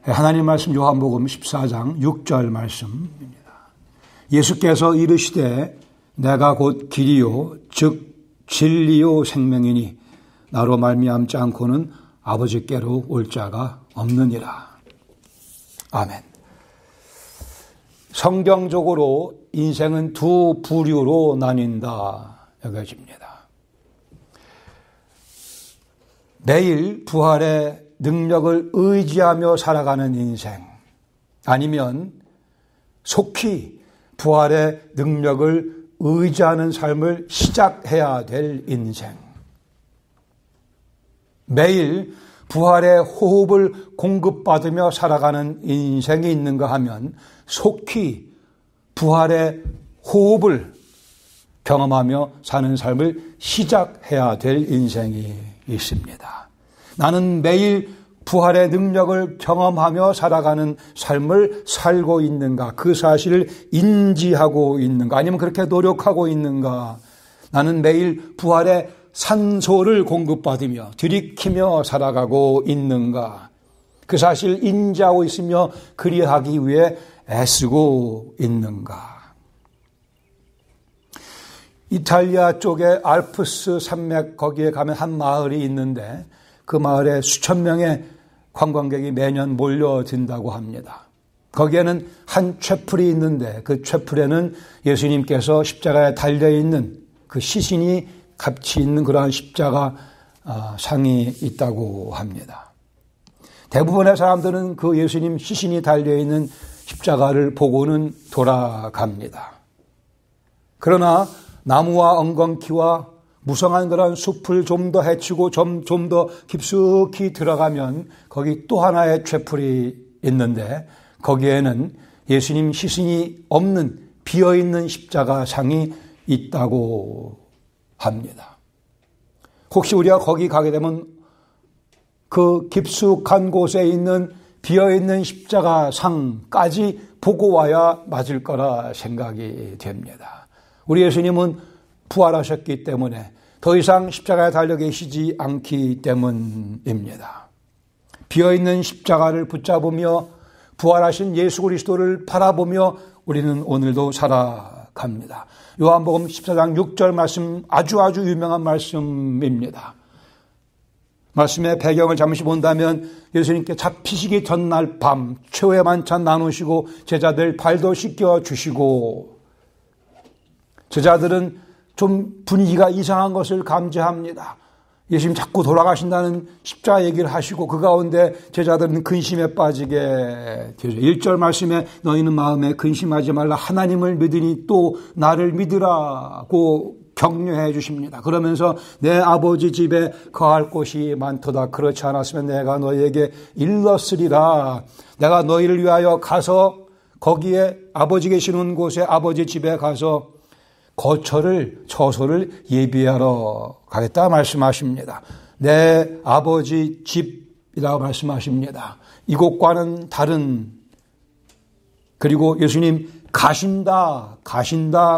하나님 말씀 요한복음 14장 6절 말씀입니다. 예수께서 이르시되 내가 곧 길이요 즉 진리요 생명이니 나로 말미암지 않고는 아버지께로 올 자가 없느니라. 아멘. 성경적으로 인생은 두 부류로 나뉜다 여겨집니다. 매일 부활의 능력을 의지하며 살아가는 인생, 아니면 속히 부활의 능력을 의지하는 삶을 시작해야 될 인생. 매일 부활의 호흡을 공급받으며 살아가는 인생이 있는가 하면 속히 부활의 호흡을 경험하며 사는 삶을 시작해야 될 인생이 있습니다. 나는 매일 부활의 능력을 경험하며 살아가는 삶을 살고 있는가? 그 사실을 인지하고 있는가? 아니면 그렇게 노력하고 있는가? 나는 매일 부활의 산소를 공급받으며 들이키며 살아가고 있는가? 그 사실을 인지하고 있으며 그리하기 위해 애쓰고 있는가? 이탈리아 쪽에 알프스 산맥 거기에 가면 한 마을이 있는데 그 마을에 수천 명의 관광객이 매년 몰려든다고 합니다. 거기에는 한 촤플이 있는데 그 촤플에는 예수님께서 십자가에 달려있는 그 시신이 같이 있는 그러한 십자가 상이 있다고 합니다. 대부분의 사람들은 그 예수님 시신이 달려있는 십자가를 보고는 돌아갑니다. 그러나 나무와 엉겅퀴와 무성한 그런 숲을 좀 더 헤치고 좀 더 깊숙이 들어가면 거기 또 하나의 촤플이 있는데 거기에는 예수님 시신이 없는 비어있는 십자가 상이 있다고 합니다. 혹시 우리가 거기 가게 되면 그 깊숙한 곳에 있는 비어있는 십자가 상까지 보고 와야 맞을 거라 생각이 됩니다. 우리 예수님은 부활하셨기 때문에 더 이상 십자가에 달려 계시지 않기 때문입니다. 비어있는 십자가를 붙잡으며 부활하신 예수 그리스도를 바라보며 우리는 오늘도 살아갑니다. 요한복음 14장 6절 말씀 아주 유명한 말씀입니다. 말씀의 배경을 잠시 본다면 예수님께 잡히시기 전날 밤 최후의 만찬 나누시고 제자들 발도 씻겨 주시고 제자들은 좀 분위기가 이상한 것을 감지합니다. 예수님 자꾸 돌아가신다는 십자가 얘기를 하시고 그 가운데 제자들은 근심에 빠지게 되죠. 1절 말씀에 너희는 마음에 근심하지 말라 하나님을 믿으니 또 나를 믿으라고 격려해 주십니다. 그러면서 내 아버지 집에 거할 곳이 많도다. 그렇지 않았으면 내가 너희에게 일렀으리라. 내가 너희를 위하여 가서 거기에 아버지 계시는 곳에 아버지 집에 가서 처소를 예비하러 가겠다 말씀하십니다. 내 아버지 집이라고 말씀하십니다. 이곳과는 다른, 그리고 예수님 가신다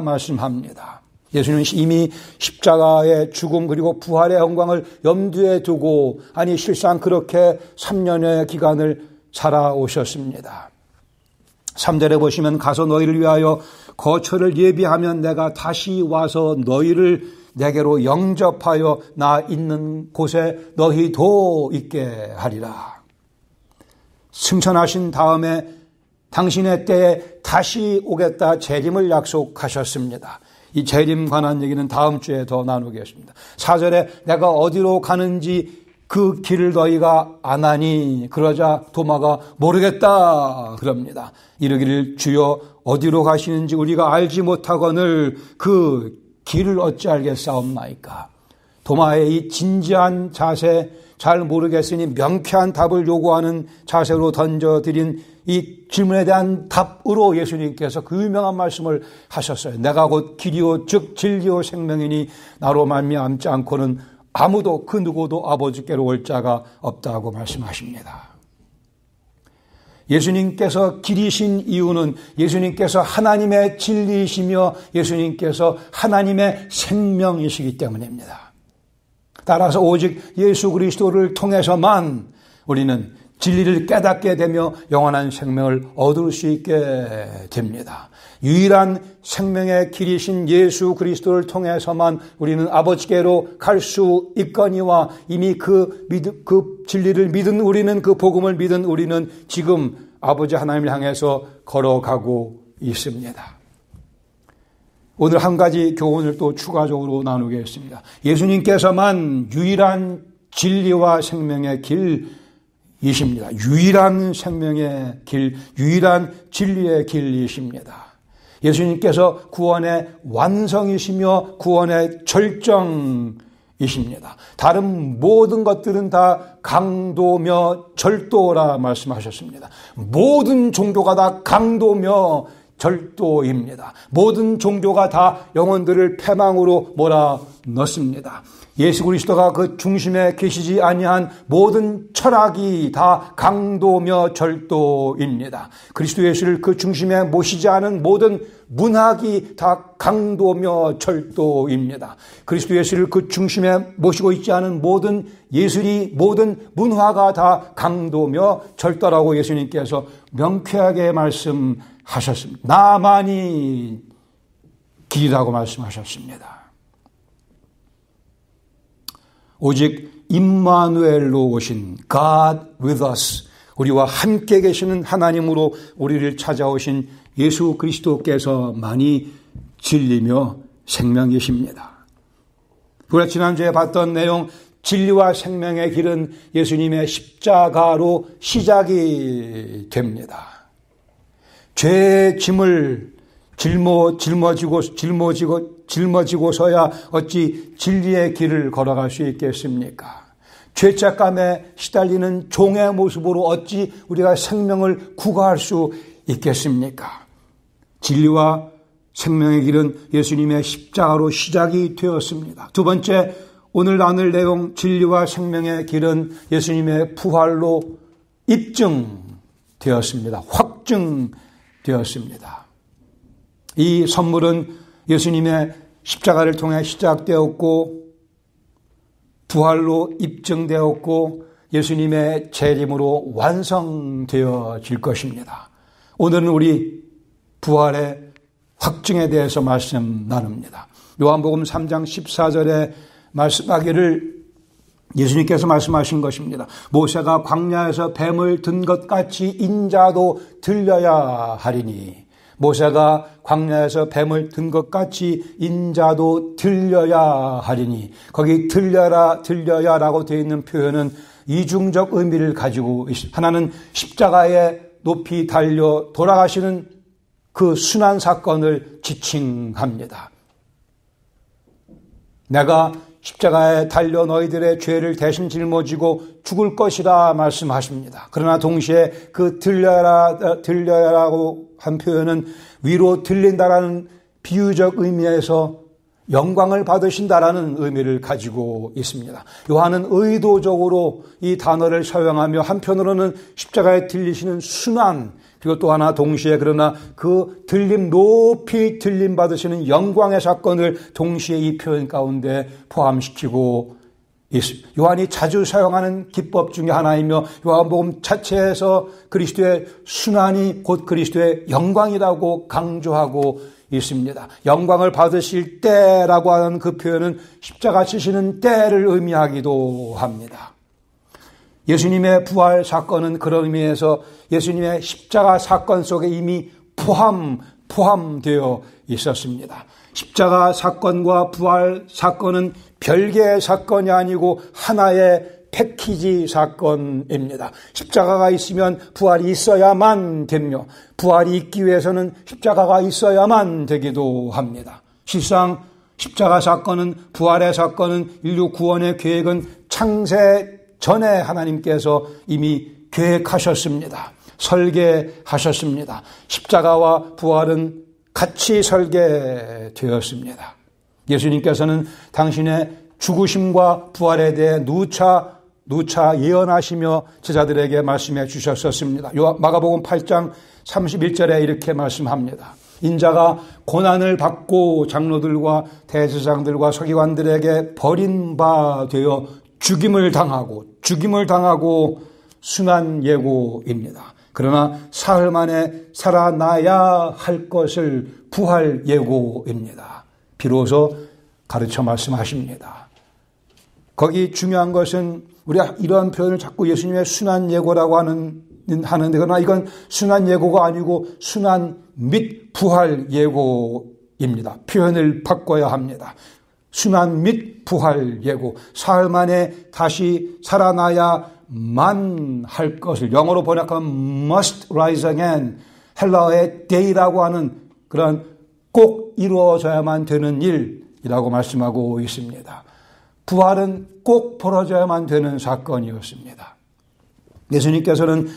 말씀합니다. 예수님은 이미 십자가의 죽음 그리고 부활의 영광을 염두에 두고 실상 그렇게 3년의 기간을 살아오셨습니다. 3절에 보시면 가서 너희를 위하여 거처를 예비하면 내가 다시 와서 너희를 내게로 영접하여 나 있는 곳에 너희도 있게 하리라. 승천하신 다음에 당신의 때에 다시 오겠다 재림을 약속하셨습니다. 이 재림 관한 얘기는 다음 주에 더 나누겠습니다. 4절에 내가 어디로 가는지 그 길을 너희가 아나니 그러자 도마가 모르겠다 그럽니다. 이르기를 주여 어디로 가시는지 우리가 알지 못하거늘 그 길을 어찌 알겠사옵나이까. 도마의 이 진지한 자세, 잘 모르겠으니 명쾌한 답을 요구하는 자세로 던져드린 이 질문에 대한 답으로 예수님께서 그 유명한 말씀을 하셨어요. 내가 곧 길이요 즉 진리요 생명이니 나로 말미암지 않고는 아무도 그 누구도 아버지께로 올 자가 없다고 말씀하십니다. 예수님께서 길이신 이유는 예수님께서 하나님의 진리이시며 예수님께서 하나님의 생명이시기 때문입니다. 따라서 오직 예수 그리스도를 통해서만 우리는 진리를 깨닫게 되며 영원한 생명을 얻을 수 있게 됩니다. 유일한 생명의 길이신 예수 그리스도를 통해서만 우리는 아버지께로 갈 수 있거니와 이미 그 진리를 믿은 우리는, 그 복음을 믿은 우리는 지금 아버지 하나님을 향해서 걸어가고 있습니다. 오늘 한 가지 교훈을 또 추가적으로 나누겠습니다. 예수님께서만 유일한 진리와 생명의 길이십니다. 유일한 생명의 길, 유일한 진리의 길이십니다. 예수님께서 구원의 완성이시며 구원의 절정이십니다. 다른 모든 것들은 다 강도며 절도라 말씀하셨습니다. 모든 종교가 다 강도며 절도입니다. 모든 종교가 다 영혼들을 패망으로 몰아넣습니다. 예수 그리스도가 그 중심에 계시지 아니한 모든 철학이 다 강도며 절도입니다. 그리스도 예수를 그 중심에 모시지 않은 모든 문학이 다 강도며 절도입니다. 그리스도 예수를 그 중심에 모시고 있지 않은 모든 예술이, 모든 문화가 다 강도며 절도라고 예수님께서 명쾌하게 말씀하셨습니다. 나만이 길이라고 말씀하셨습니다. 오직 임마누엘로 오신 God with us, 우리와 함께 계시는 하나님으로 우리를 찾아오신 예수 그리스도께서만이 진리며 생명이십니다. 우리가 지난주에 봤던 내용, 진리와 생명의 길은 예수님의 십자가로 시작이 됩니다. 죄의 짐을 짊어지고서야 어찌 진리의 길을 걸어갈 수 있겠습니까? 죄책감에 시달리는 종의 모습으로 어찌 우리가 생명을 구가할 수 있겠습니까? 진리와 생명의 길은 예수님의 십자가로 시작이 되었습니다. 두 번째, 오늘 나눌 내용, 진리와 생명의 길은 예수님의 부활로 입증되었습니다. 확증되었습니다. 이 선물은 예수님의 십자가를 통해 시작되었고 부활로 입증되었고 예수님의 재림으로 완성되어질 것입니다. 오늘은 우리 부활의 확증에 대해서 말씀 나눕니다. 요한복음 3장 14절에 말씀하기를 예수님께서 말씀하신 것입니다. 모세가 광야에서 뱀을 든 것 같이 인자도 들려야 하리니, 모세가 광야에서 뱀을 든 것 같이 인자도 들려야 하리니, 거기 들려야라고 되어 있는 표현은 이중적 의미를 가지고 있습니다. 하나는 십자가에 높이 달려 돌아가시는 그 순환 사건을 지칭합니다. 내가 십자가에 달려 너희들의 죄를 대신 짊어지고 죽을 것이라 말씀하십니다. 그러나 동시에 그 들려야라고 한 표현은 위로 들린다라는 비유적 의미에서 영광을 받으신다라는 의미를 가지고 있습니다. 요한은 의도적으로 이 단어를 사용하며 한편으로는 십자가에 들리시는 순환, 그리고 또 하나 동시에 그러나 그 높이 들림 받으시는 영광의 사건을 동시에 이 표현 가운데 포함시키고 있습니다. 요한이 자주 사용하는 기법 중에 하나이며 요한복음 자체에서 그리스도의 순환이 곧 그리스도의 영광이라고 강조하고 있습니다. 영광을 받으실 때라고 하는 그 표현은 십자가 지시는 때를 의미하기도 합니다. 예수님의 부활 사건은 그런 의미에서 예수님의 십자가 사건 속에 이미 포함되어 있었습니다. 십자가 사건과 부활 사건은 별개의 사건이 아니고 하나의 패키지 사건입니다. 십자가가 있으면 부활이 있어야만 되며 부활이 있기 위해서는 십자가가 있어야만 되기도 합니다. 실상 십자가 사건은, 부활의 사건은, 인류 구원의 계획은 창세 전에 하나님께서 이미 계획하셨습니다. 설계하셨습니다. 십자가와 부활은 같이 설계되었습니다. 예수님께서는 당신의 죽으심과 부활에 대해 누차 예언하시며 제자들에게 말씀해 주셨었습니다. 마가복음 8장 31절에 이렇게 말씀합니다. 인자가 고난을 받고 장로들과 대제사장들과 서기관들에게 버린 바 되어 죽임을 당하고 순환 예고입니다. 그러나 사흘 만에 살아나야 할 것을 부활 예고입니다. 비로소 가르쳐 말씀하십니다. 거기 중요한 것은 우리가 이러한 표현을 자꾸 예수님의 순환 예고라고 하는데 그러나 이건 순환 예고가 아니고 순환 및 부활 예고입니다. 표현을 바꿔야 합니다. 순환 및 부활 예고. 사흘 만에 다시 살아나야만 할 것을 영어로 번역하면 must rise again. 헬라어의 day라고 하는 그런 꼭 이루어져야만 되는 일이라고 말씀하고 있습니다. 부활은 꼭 벌어져야만 되는 사건이었습니다. 예수님께서는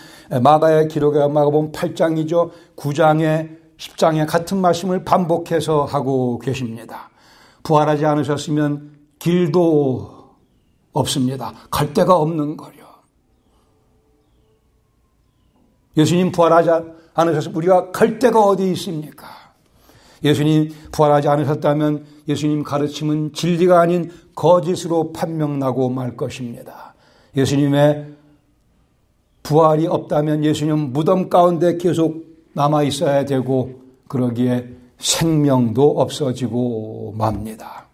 마가의 기록에 마가복음 8장이죠. 9장에 10장에 같은 말씀을 반복해서 하고 계십니다. 부활하지 않으셨으면 길도 없습니다. 갈 데가 없는 거요. 예수님 부활하지 않으셨으면 우리가 갈 데가 어디 있습니까? 예수님 부활하지 않으셨다면 예수님 가르침은 진리가 아닌 거짓으로 판명나고 말 것입니다. 예수님의 부활이 없다면 예수님 무덤 가운데 계속 남아 있어야 되고 그러기에 생명도 없어지고 맙니다.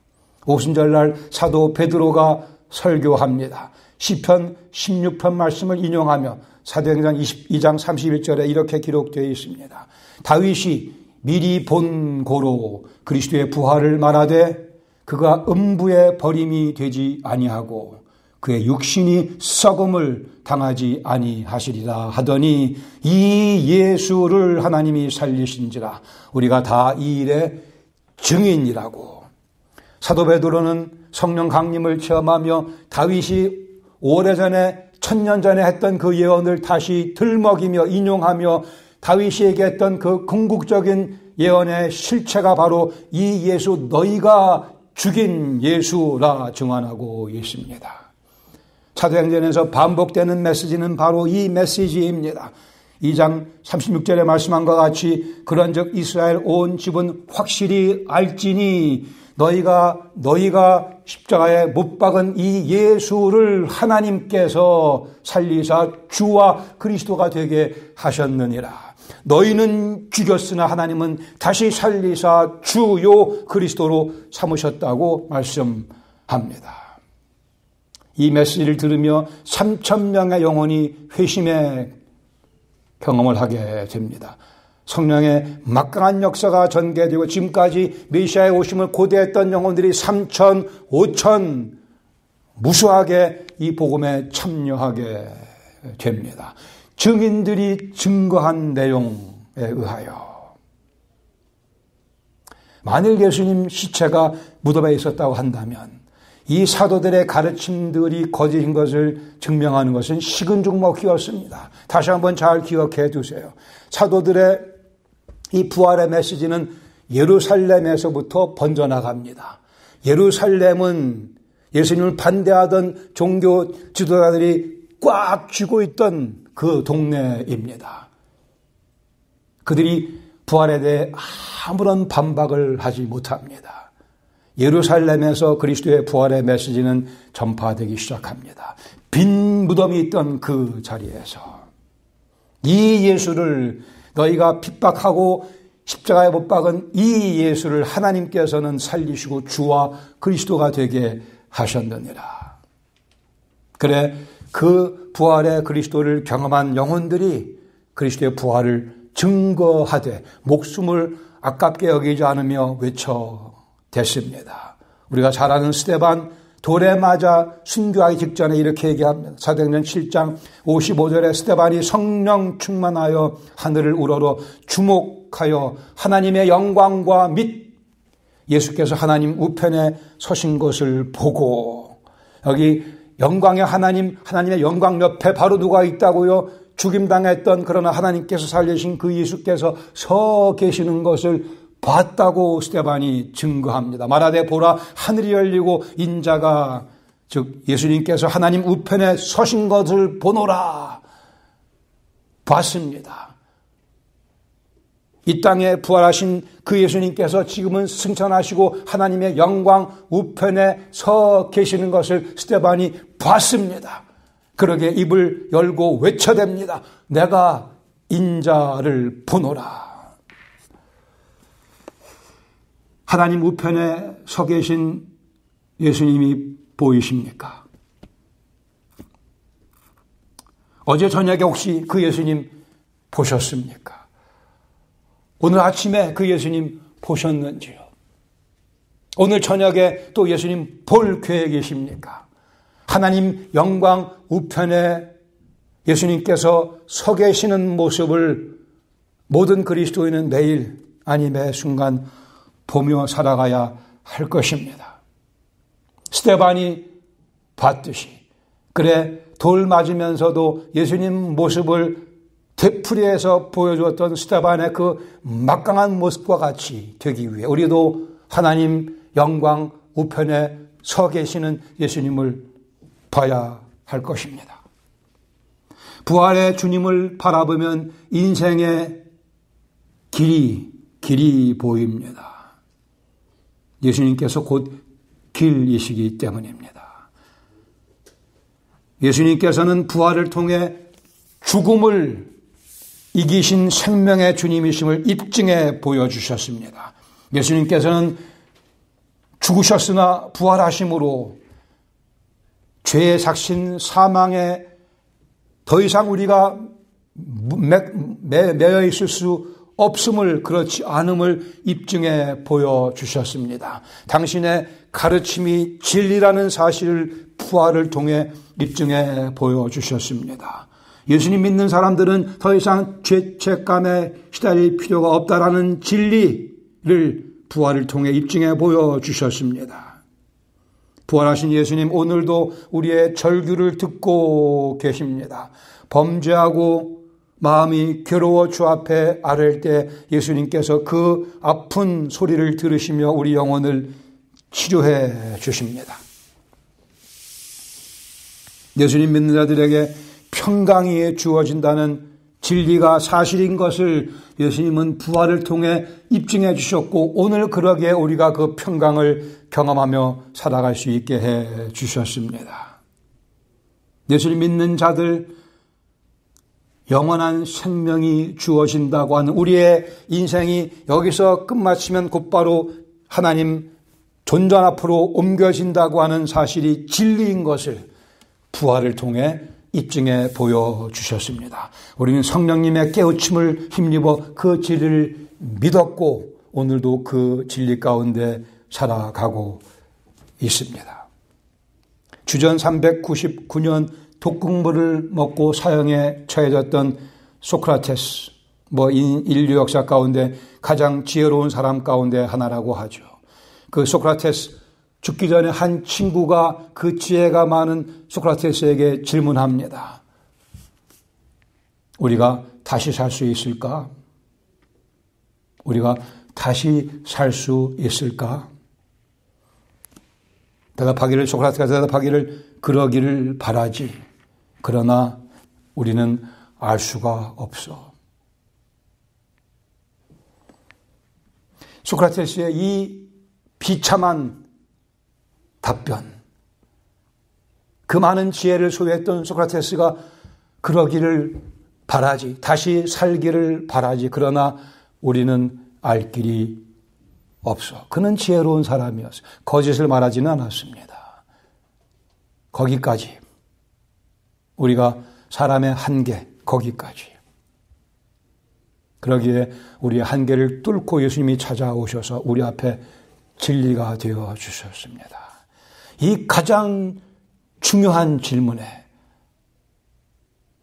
오순절날 사도 베드로가 설교합니다. 시편 16편 말씀을 인용하며 사도행전 22장 31절에 이렇게 기록되어 있습니다. 다윗이 미리 본 고로 그리스도의 부활을 말하되 그가 음부의 버림이 되지 아니하고 그의 육신이 썩음을 당하지 아니하시리라 하더니 이 예수를 하나님이 살리신지라 우리가 다 이 일의 증인이라고. 사도 베드로는 성령 강림을 체험하며 다윗이 오래전에 1000년 전에 했던 그 예언을 다시 들먹이며 인용하며 다윗이에게 했던 그 궁극적인 예언의 실체가 바로 이 예수 너희가 죽인 예수라 증언하고 있습니다. 사도행전에서 반복되는 메시지는 바로 이 메시지입니다. 2장 36절에 말씀한 것 같이 그런즉 이스라엘 온 집은 확실히 알지니 너희가 십자가에 못 박은 이 예수를 하나님께서 살리사 주와 그리스도가 되게 하셨느니라. 너희는 죽였으나 하나님은 다시 살리사 주요 그리스도로 삼으셨다고 말씀합니다. 이 메시지를 들으며 3,000명의 영혼이 회심의 경험을 하게 됩니다. 성령의 막강한 역사가 전개되고 지금까지 메시아의 오심을 고대했던 영혼들이 3,000, 5,000 무수하게 이 복음에 참여하게 됩니다. 증인들이 증거한 내용에 의하여 만일 예수님 시체가 무덤에 있었다고 한다면 이 사도들의 가르침들이 거짓인 것을 증명하는 것은 식은 죽 먹기였습니다. 다시 한번 잘 기억해 두세요. 사도들의 이 부활의 메시지는 예루살렘에서부터 번져나갑니다. 예루살렘은 예수님을 반대하던 종교 지도자들이 꽉 쥐고 있던 그 동네입니다. 그들이 부활에 대해 아무런 반박을 하지 못합니다. 예루살렘에서 그리스도의 부활의 메시지는 전파되기 시작합니다. 빈 무덤이 있던 그 자리에서 이 예수를 너희가 핍박하고 십자가에 못 박은 이 예수를 하나님께서는 살리시고 주와 그리스도가 되게 하셨느니라. 그래 그 부활의 그리스도를 경험한 영혼들이 그리스도의 부활을 증거하되 목숨을 아깝게 여기지 않으며 외쳐댔습니다. 우리가 잘 아는 스데반 돌에 맞아 순교하기 직전에 이렇게 얘기합니다. 사도행전 7장 55절에 스데반이 성령 충만하여 하늘을 우러러 주목하여 하나님의 영광과 및 예수께서 하나님 우편에 서신 것을 보고 여기 영광의 하나님의 영광 옆에 바로 누가 있다고요? 죽임당했던 그러나 하나님께서 살리신 그 예수께서 서 계시는 것을 봤다고 스데반이 증거합니다. 말하되 보라 하늘이 열리고 인자가 즉 예수님께서 하나님 우편에 서신 것을 보노라 봤습니다. 이 땅에 부활하신 그 예수님께서 지금은 승천하시고 하나님의 영광 우편에 서 계시는 것을 스데반이 봤습니다. 그러게 입을 열고 외쳐댑니다. 내가 인자를 보노라. 하나님 우편에 서 계신 예수님이 보이십니까? 어제 저녁에 혹시 그 예수님 보셨습니까? 오늘 아침에 그 예수님 보셨는지요? 오늘 저녁에 또 예수님 볼 계획이십니까? 하나님 영광 우편에 예수님께서 서 계시는 모습을 모든 그리스도인은 매일 아니 매 순간 보며 살아가야 할 것입니다. 스데반이 봤듯이 그래 돌 맞으면서도 예수님 모습을 되풀이해서 보여주었던 스데반의 그 막강한 모습과 같이 되기 위해 우리도 하나님 영광 우편에 서 계시는 예수님을 봐야 할 것입니다. 부활의 주님을 바라보면 인생의 길이 보입니다. 예수님께서 곧 길이시기 때문입니다. 예수님께서는 부활을 통해 죽음을 이기신 생명의 주님이심을 입증해 보여주셨습니다. 예수님께서는 죽으셨으나 부활하심으로 죄의 삭신 사망에 더 이상 우리가 매여 있을 수 없음을 그렇지 않음을 입증해 보여주셨습니다. 당신의 가르침이 진리라는 사실을 부활을 통해 입증해 보여주셨습니다. 예수님 믿는 사람들은 더 이상 죄책감에 시달릴 필요가 없다라는 진리를 부활을 통해 입증해 보여주셨습니다. 부활하신 예수님 오늘도 우리의 절규를 듣고 계십니다. 범죄하고 마음이 괴로워 주 앞에 아랠 때 예수님께서 그 아픈 소리를 들으시며 우리 영혼을 치료해 주십니다. 예수님 믿는 자들에게 평강이 주어진다는 진리가 사실인 것을 예수님은 부활을 통해 입증해 주셨고 오늘 그러기에 우리가 그 평강을 경험하며 살아갈 수 있게 해 주셨습니다. 예수님 믿는 자들 영원한 생명이 주어진다고 하는 우리의 인생이 여기서 끝마치면 곧바로 하나님 존전 앞으로 옮겨진다고 하는 사실이 진리인 것을 부활을 통해 입증해 보여주셨습니다. 우리는 성령님의 깨우침을 힘입어 그 진리를 믿었고 오늘도 그 진리 가운데 살아가고 있습니다. 주전 399년 독극물을 먹고 사형에 처해졌던 소크라테스, 인류 역사 가운데 가장 지혜로운 사람 가운데 하나라고 하죠. 그 소크라테스 죽기 전에 한 친구가 그 지혜가 많은 소크라테스에게 질문합니다. 우리가 다시 살 수 있을까? 우리가 다시 살 수 있을까? 소크라테스가 대답하기를 그러기를 바라지. 그러나 우리는 알 수가 없어. 소크라테스의 이 비참한 답변, 그 많은 지혜를 소유했던 소크라테스가 그러기를 바라지, 다시 살기를 바라지. 그러나 우리는 알 길이 없어. 그는 지혜로운 사람이었어요. 거짓을 말하지는 않았습니다. 거기까지. 우리가 사람의 한계, 거기까지. 그러기에 우리의 한계를 뚫고 예수님이 찾아오셔서 우리 앞에 진리가 되어 주셨습니다. 이 가장 중요한 질문에,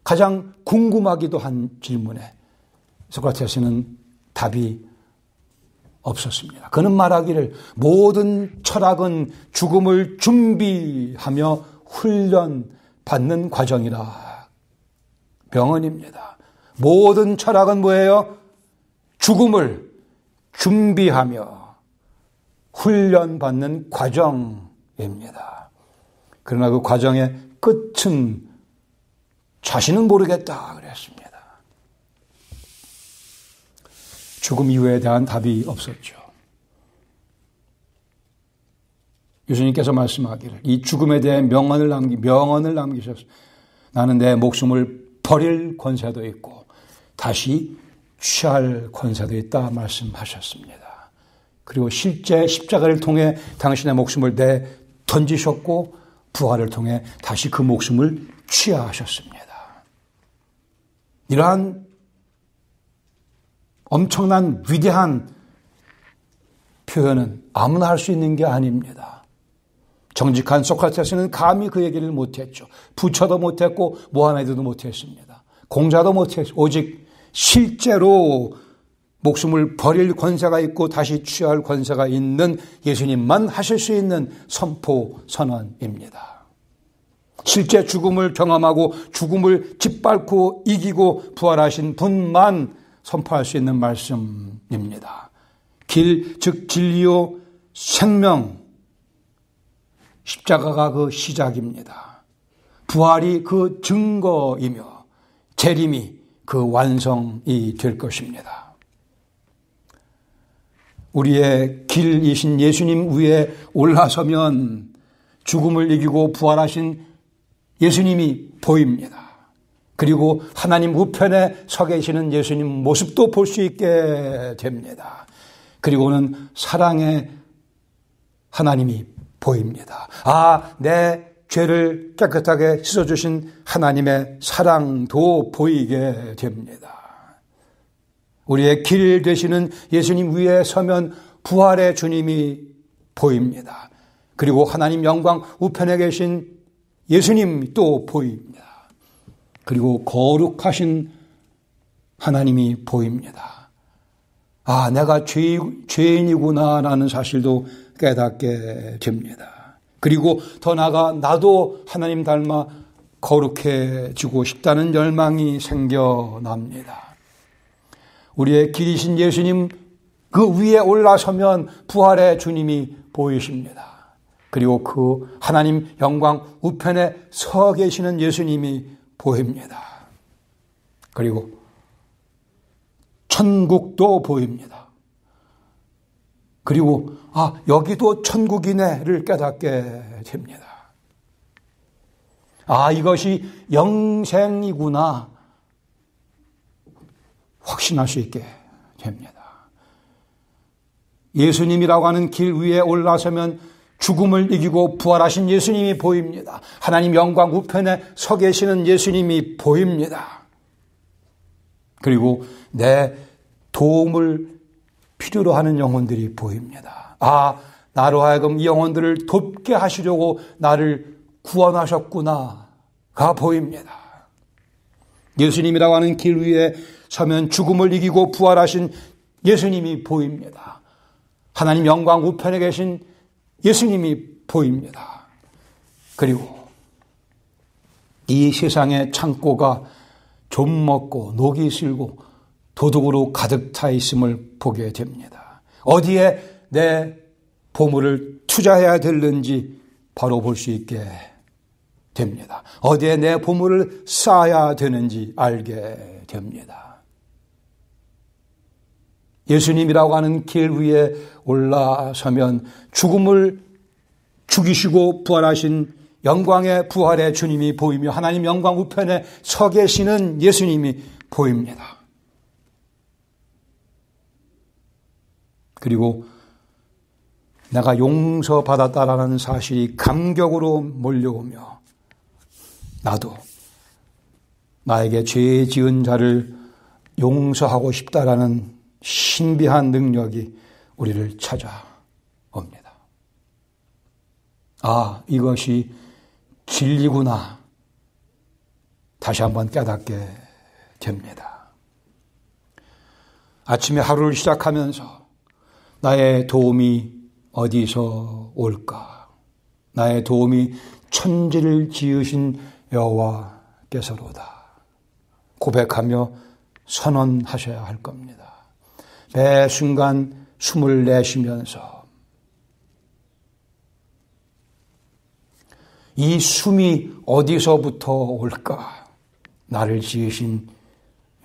가장 궁금하기도 한 질문에 소크라테스는 답이 없었습니다. 그는 말하기를 모든 철학은 죽음을 준비하며 훈련받는 과정이라. 명언입니다. 모든 철학은 뭐예요? 죽음을 준비하며 훈련받는 과정입니다. 그러나 그 과정의 끝은 자신은 모르겠다 그랬습니다. 죽음 이후에 대한 답이 없었죠. 예수님께서 말씀하기를 이 죽음에 대해 명언을 남기셨습니다. 나는 내 목숨을 버릴 권세도 있고 다시 취할 권세도 있다 말씀하셨습니다. 그리고 실제 십자가를 통해 당신의 목숨을 던지셨고 부활을 통해 다시 그 목숨을 취하셨습니다. 이러한 엄청난 위대한 표현은 아무나 할 수 있는 게 아닙니다. 정직한 소크라테스는 감히 그 얘기를 못했죠. 부처도 못했고 모하메드도 못했습니다. 공자도 못했죠. 오직 실제로 목숨을 버릴 권세가 있고 다시 취할 권세가 있는 예수님만 하실 수 있는 선포 선언입니다. 실제 죽음을 경험하고 죽음을 짓밟고 이기고 부활하신 분만 선포할 수 있는 말씀입니다. 길, 즉 진리요 생명, 십자가가 그 시작입니다. 부활이 그 증거이며 재림이 그 완성이 될 것입니다. 우리의 길이신 예수님 위에 올라서면 죽음을 이기고 부활하신 예수님이 보입니다. 그리고 하나님 우편에 서 계시는 예수님 모습도 볼 수 있게 됩니다. 그리고는 사랑의 하나님이 보입니다. 아, 내 죄를 깨끗하게 씻어주신 하나님의 사랑도 보이게 됩니다. 우리의 길 되시는 예수님 위에 서면 부활의 주님이 보입니다. 그리고 하나님 영광 우편에 계신 예수님이 또 보입니다. 그리고 거룩하신 하나님이 보입니다. 아, 내가 죄인이구나라는 사실도 깨닫게 됩니다. 그리고 더 나아가 나도 하나님 닮아 거룩해지고 싶다는 열망이 생겨납니다. 우리의 길이신 예수님 그 위에 올라서면 부활의 주님이 보이십니다. 그리고 그 하나님 영광 우편에 서 계시는 예수님이 보입니다. 그리고 천국도 보입니다. 그리고 아, 여기도 천국이네를 깨닫게 됩니다. 아, 이것이 영생이구나 확신할 수 있게 됩니다. 예수님이라고 하는 길 위에 올라서면 죽음을 이기고 부활하신 예수님이 보입니다. 하나님 영광 우편에 서 계시는 예수님이 보입니다. 그리고 내 도움을 필요로 하는 영혼들이 보입니다. 아, 나로 하여금 이 영혼들을 돕게 하시려고 나를 구원하셨구나가 보입니다. 예수님이라고 하는 길 위에 서면 죽음을 이기고 부활하신 예수님이 보입니다. 하나님 영광 우편에 계신 예수님이 보입니다. 그리고 이 세상의 창고가 좀먹고 녹이 슬고 도둑으로 가득 차 있음을 보게 됩니다. 어디에 내 보물을 투자해야 되는지 바로 볼 수 있게 됩니다. 어디에 내 보물을 쌓아야 되는지 알게 됩니다. 예수님이라고 하는 길 위에 올라서면 죽음을 죽이시고 부활하신 영광의 부활의 주님이 보이며 하나님 영광 우편에 서 계시는 예수님이 보입니다. 그리고 내가 용서받았다라는 사실이 감격으로 몰려오며 나도 나에게 죄 지은 자를 용서하고 싶다라는 신비한 능력이 우리를 찾아옵니다. 아, 이것이 진리구나. 다시 한번 깨닫게 됩니다. 아침에 하루를 시작하면서 나의 도움이 어디서 올까? 나의 도움이 천지를 지으신 여호와께서로다. 고백하며 선언하셔야 할 겁니다. 매 순간 숨을 내쉬면서 이 숨이 어디서부터 올까? 나를 지으신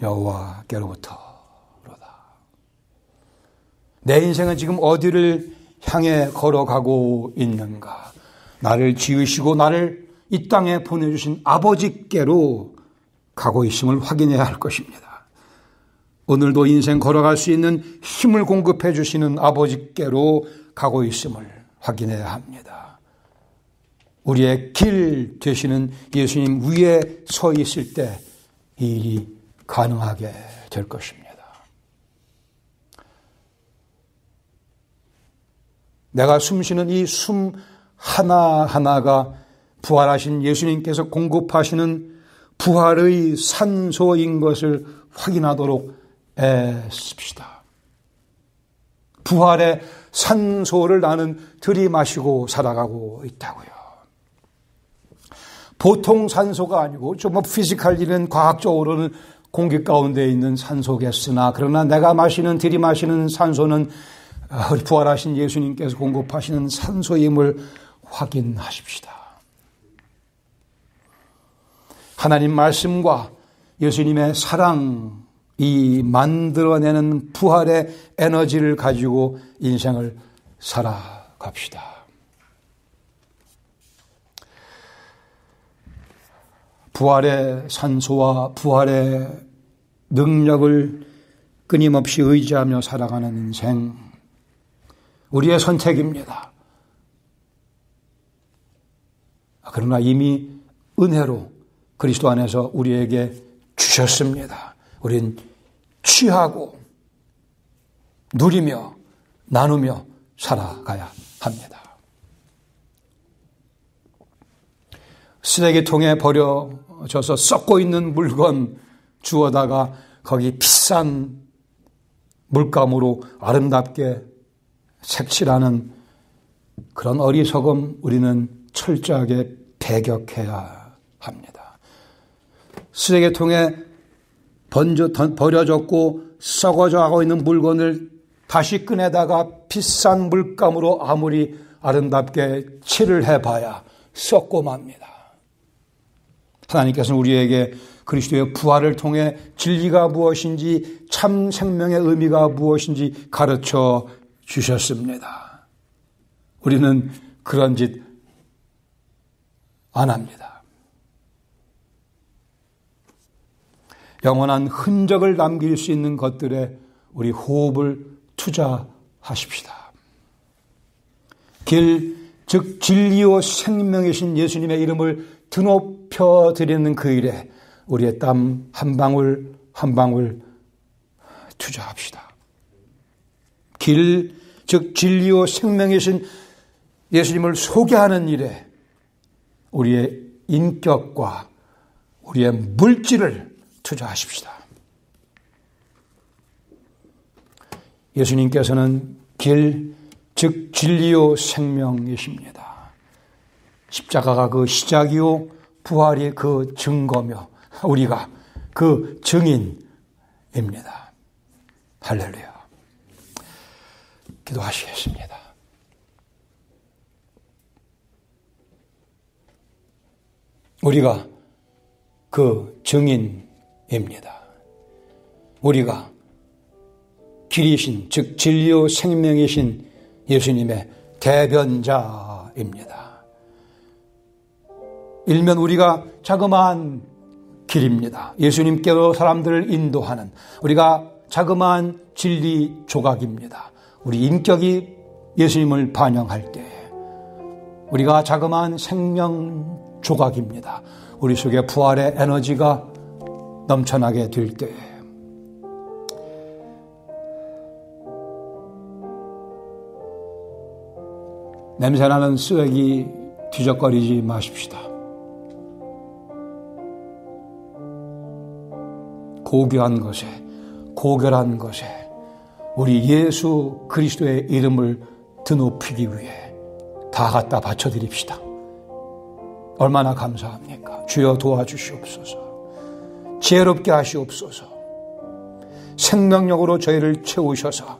여호와께로부터로다. 내 인생은 지금 어디를 향해 걸어가고 있는가? 나를 지으시고 나를 이 땅에 보내주신 아버지께로 가고 있음을 확인해야 할 것입니다. 오늘도 인생 걸어갈 수 있는 힘을 공급해 주시는 아버지께로 가고 있음을 확인해야 합니다. 우리의 길 되시는 예수님 위에 서 있을 때 이 일이 가능하게 될 것입니다. 내가 숨쉬는 이 숨 하나하나가 부활하신 예수님께서 공급하시는 부활의 산소인 것을 확인하도록 애씁시다. 부활의 산소를 나는 들이마시고 살아가고 있다고요. 보통 산소가 아니고 좀 피지컬리는 과학적으로는 공기 가운데 있는 산소겠으나 그러나 내가 들이마시는 산소는 부활하신 예수님께서 공급하시는 산소임을 확인하십시다. 하나님 말씀과 예수님의 사랑이 만들어내는 부활의 에너지를 가지고 인생을 살아갑시다. 부활의 산소와 부활의 능력을 끊임없이 의지하며 살아가는 인생, 우리의 선택입니다. 그러나 이미 은혜로 그리스도 안에서 우리에게 주셨습니다. 우린 취하고 누리며 나누며 살아가야 합니다. 쓰레기통에 버려져서 썩고 있는 물건 주워다가 거기 비싼 물감으로 아름답게 색칠하는 그런 어리석음 우리는 철저하게 배격해야 합니다. 쓰레기통에 버려졌고 썩어져 가고 있는 물건을 다시 꺼내다가 비싼 물감으로 아무리 아름답게 칠을 해봐야 썩고 맙니다. 하나님께서는 우리에게 그리스도의 부활을 통해 진리가 무엇인지 참 생명의 의미가 무엇인지 가르쳐 주셨습니다. 우리는 그런 짓 안 합니다. 영원한 흔적을 남길 수 있는 것들에 우리 호흡을 투자하십시다. 길, 즉 진리요 생명이신 예수님의 이름을 드높여 드리는 그 일에 우리의 땀 한 방울 한 방울 투자합시다. 길, 즉 진리요 생명이신 예수님을 소개하는 일에 우리의 인격과 우리의 물질을 투자하십시다. 예수님께서는 길, 즉 진리요 생명이십니다. 십자가가 그 시작이요 부활이 그 증거며 우리가 그 증인입니다. 할렐루야. 기도하시겠습니다. 우리가 그 증인입니다. 우리가 길이신, 즉 진리요 생명이신 예수님의 대변자입니다. 일면 우리가 자그마한 길입니다. 예수님께로 사람들을 인도하는 우리가 자그마한 진리 조각입니다. 우리 인격이 예수님을 반영할 때 우리가 자그마한 생명 조각입니다. 우리 속에 부활의 에너지가 넘쳐나게 될 때 냄새나는 쓰레기 뒤적거리지 마십시다. 고귀한 것에, 고결한 것에 우리 예수 그리스도의 이름을 드높이기 위해 다 갖다 바쳐드립시다. 얼마나 감사합니까? 주여 도와주시옵소서. 지혜롭게 하시옵소서. 생명력으로 저희를 채우셔서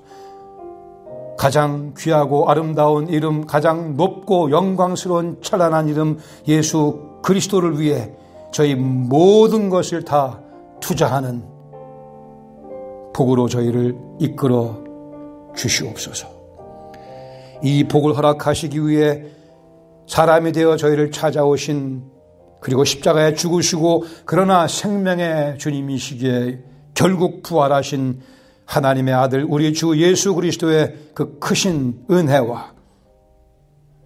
가장 귀하고 아름다운 이름, 가장 높고 영광스러운 찬란한 이름 예수 그리스도를 위해 저희 모든 것을 다 투자하는 복으로 저희를 이끌어 주시옵소서. 이 복을 허락하시기 위해 사람이 되어 저희를 찾아오신 그리고 십자가에 죽으시고 그러나 생명의 주님이시기에 결국 부활하신 하나님의 아들 우리 주 예수 그리스도의 그 크신 은혜와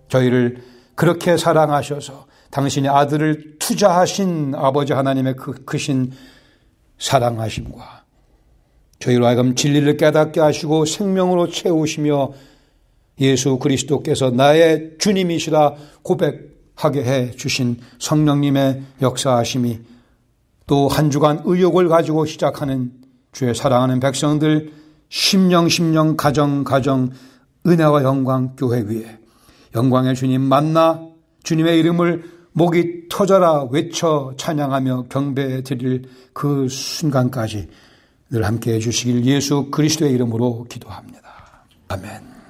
저희를 그렇게 사랑하셔서 당신의 아들을 투자하신 아버지 하나님의 그 크신 사랑하심과 저희로 하여금 진리를 깨닫게 하시고 생명으로 채우시며 예수 그리스도께서 나의 주님이시라 고백하게 해 주신 성령님의 역사하심이 또 한 주간 의욕을 가지고 시작하는 주의 사랑하는 백성들 심령 가정 은혜와 영광 교회 위에 영광의 주님 만나 주님의 이름을 목이 터져라 외쳐 찬양하며 경배해 드릴 그 순간까지 늘 함께해 주시길 예수 그리스도의 이름으로 기도합니다. 아멘.